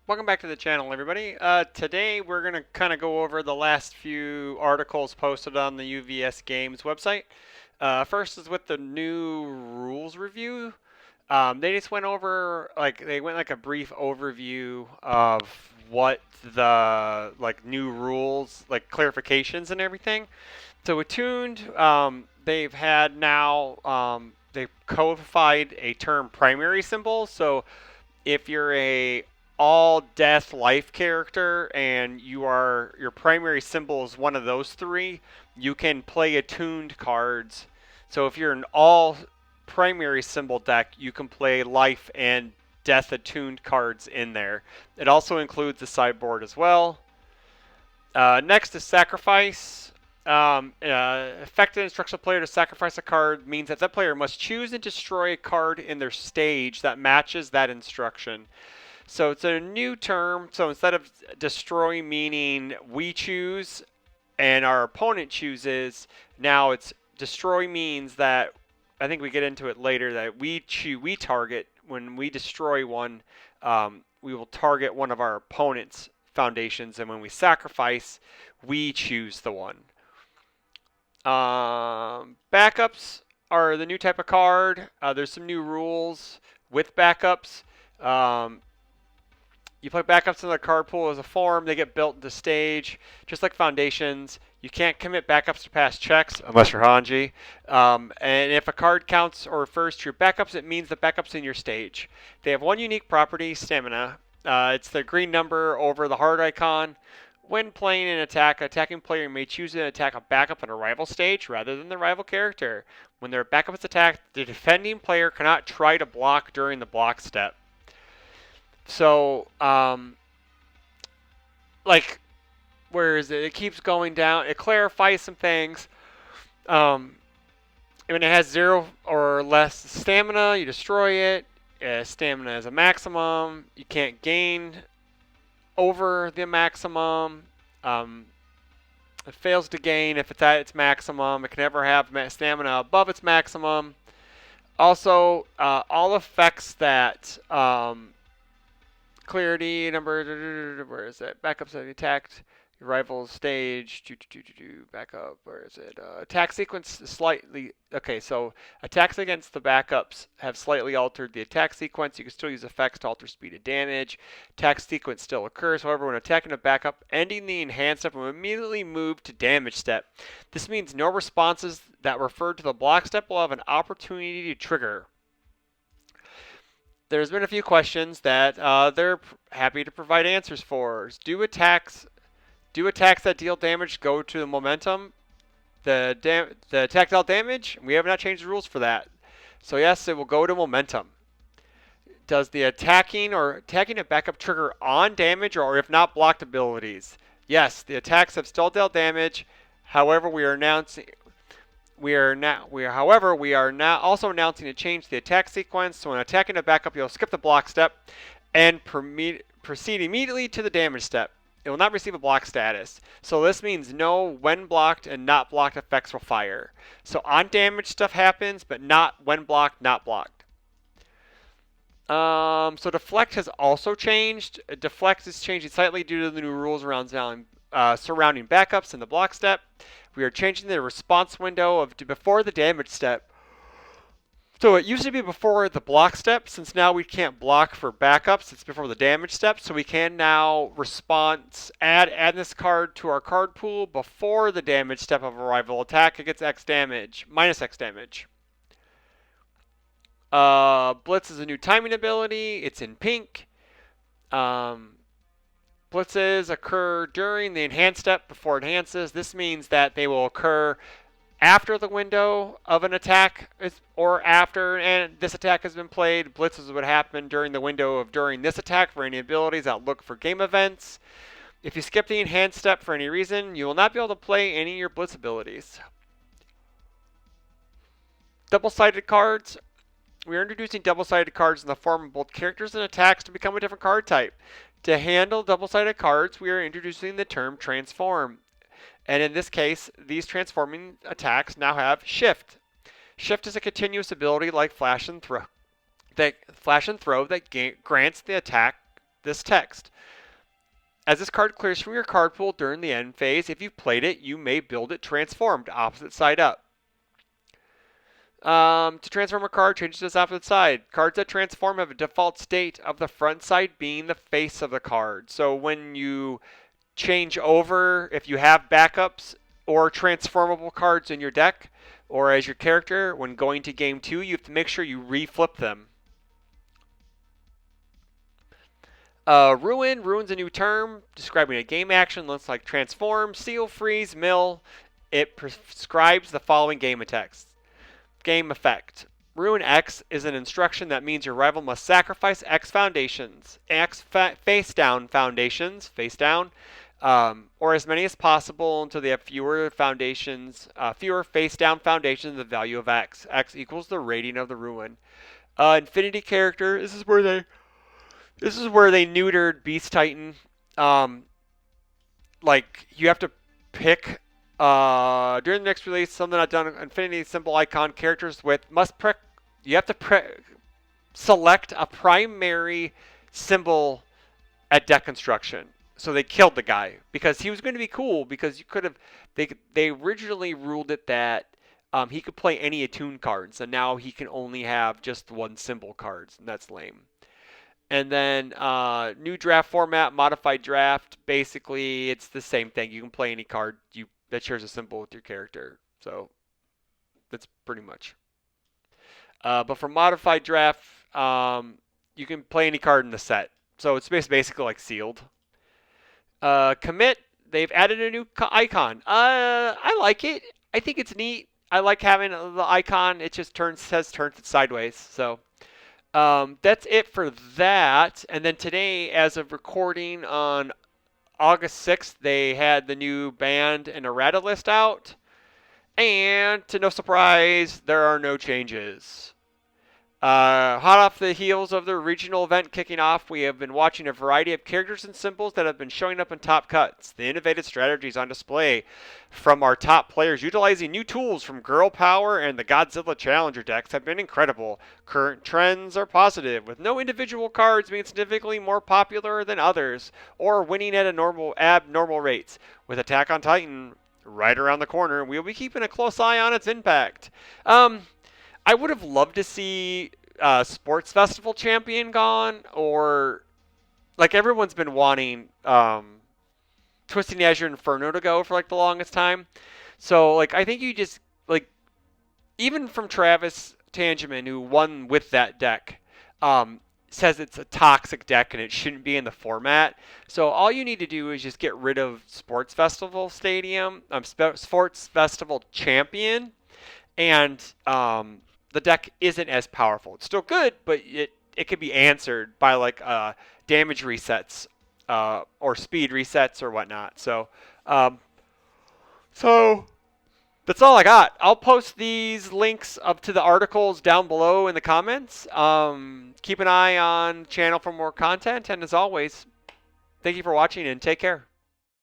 Welcome back to the channel, everybody. Today we're going to kind of go over the last few articles posted on the UVS Games website. First is with the new rules review. They just went over, they went like a brief overview of what the new rules, like clarifications and everything. So with Tuned, they've had now, they've codified a term primary symbol. So if you're a all death life character and your primary symbol is one of those three, you can play attuned cards. So if you're an all primary symbol deck, you can play life and death attuned cards in there. It also includes the sideboard as well. Next is sacrifice. Effective instructs a player to sacrifice a card means that that player must choose and destroy a card in their stage that matches that instruction. So it's a new term. So instead of destroy meaning we choose and our opponent chooses, now it's destroy means that I think we get into it later that we target when we destroy one, we will target one of our opponent's foundations, and when we sacrifice, we choose the one. Backups are the new type of card. There's some new rules with backups. You play backups in the card pool as a form. They get built into stage, just like foundations. You can't commit backups to past checks unless you're Hanji. And if a card counts or refers to your backups, it means the backups in your stage. They have one unique property, stamina. It's the green number over the heart icon. When playing an attack, attacking player may choose to attack a backup in a rival stage rather than the rival character. When their backup is attacked, the defending player cannot try to block during the block step. So, where is it? It keeps going down. It clarifies some things. When it has 0 or less stamina, you destroy it. Stamina is a maximum. You can't gain over the maximum. It fails to gain if it's at its maximum. It can never have stamina above its maximum. Also, all effects that clarity number, where is it? Backups have attacked your rival's stage. Backup, where is it? Attack sequence slightly. Okay, so attacks against the backups have slightly altered the attack sequence. You can still use effects to alter speed of damage. Attack sequence still occurs. However, when attacking a backup, ending the enhanced step will immediately move to damage step. This means no responses that refer to the block step will have an opportunity to trigger. There's been a few questions that they're happy to provide answers for. Do attacks that deal damage go to the momentum? The attack dealt damage? We have not changed the rules for that. So yes, it will go to momentum. Does the attacking a backup trigger on damage or if not blocked abilities? Yes, the attacks have still dealt damage. However, we are now also announcing a change to the attack sequence. So when attacking a backup, you'll skip the block step and proceed immediately to the damage step. It will not receive a block status. So this means no when blocked and not blocked effects will fire. So on damage stuff happens, but not when blocked, not blocked. So deflect has also changed. Deflect is changing slightly due to the new rules around surrounding backups in the block step. We are changing the response window of before the damage step. So it used to be before the block step. Since now we can't block for backups, it's before the damage step. So we can now add this card to our card pool before the damage step of a rival attack. It gets X damage, minus X damage. Blitz is a new timing ability. It's in pink. Blitzes occur during the enhanced step before it enhances. This means that they will occur after the window of an attack or after and this attack has been played. Blitzes would happen during the window of during this attack for any abilities that look for game events. If you skip the enhanced step for any reason, you will not be able to play any of your blitz abilities. Double-sided cards. We are introducing double-sided cards in the form of both characters and attacks to become a different card type. To handle double-sided cards, we are introducing the term transform. And in this case, these transforming attacks now have shift. Shift is a continuous ability like flash and throw that grants the attack this text. As this card clears from your card pool during the end phase, if you've played it, you may build it transformed, opposite side up. To transform a card, change it to its opposite side. Cards that transform have a default state of the front side being the face of the card. So when you change over, if you have backups or transformable cards in your deck, or as your character, when going to game 2, you have to make sure you reflip them. Ruin's a new term describing a game action. Looks like transform, seal, freeze, mill. It prescribes the following game attacks. Game effect. Ruin X is an instruction that means your rival must sacrifice X foundations, face down foundations, face down, or as many as possible until they have fewer foundations, fewer face down foundations. The value of X. X equals the rating of the ruin. Infinity character. This is where they neutered Beast Titan. Like you have to pick during the next release, something not done. Infinity symbol icon characters with you have to select a primary symbol at deck construction. So they killed the guy because he was going to be cool because you could have. They originally ruled it that he could play any attune cards, and now he can only have just one symbol cards, and that's lame. And then new draft format, modified draft. Basically, it's the same thing. You can play any card that shares a symbol with your character. So that's pretty much. But for modified draft, you can play any card in the set. So it's basically like sealed. Commit. They've added a new icon. I like it. I think it's neat. I like having the icon. It just says turns it sideways. So. That's it for that. And then today, as of recording on August 6th, they had the new band and errata list out. And to no surprise, there are no changes. Hot off the heels of the regional event kicking off, we have been watching a variety of characters and symbols that have been showing up in top cuts. The innovative strategies on display from our top players utilizing new tools from Girl Power and the Godzilla Challenger decks have been incredible. Current trends are positive, with no individual cards being significantly more popular than others or winning at abnormal rates. With Attack on Titan right around the corner, we'll be keeping a close eye on its impact. I would have loved to see Sports Festival Champion gone, or like everyone's been wanting Twisting Azure Inferno to go for like the longest time. So like I think you just like even from Travis Tangeman, who won with that deck, says it's a toxic deck and it shouldn't be in the format. So all you need to do is just get rid of Sports Festival Sports Festival Champion, and the deck isn't as powerful. It's still good, but it can be answered by like damage resets or speed resets or whatnot. So that's all I got. I'll post these links up to the articles down below in the comments. Keep an eye on the channel for more content, and as always, thank you for watching and take care.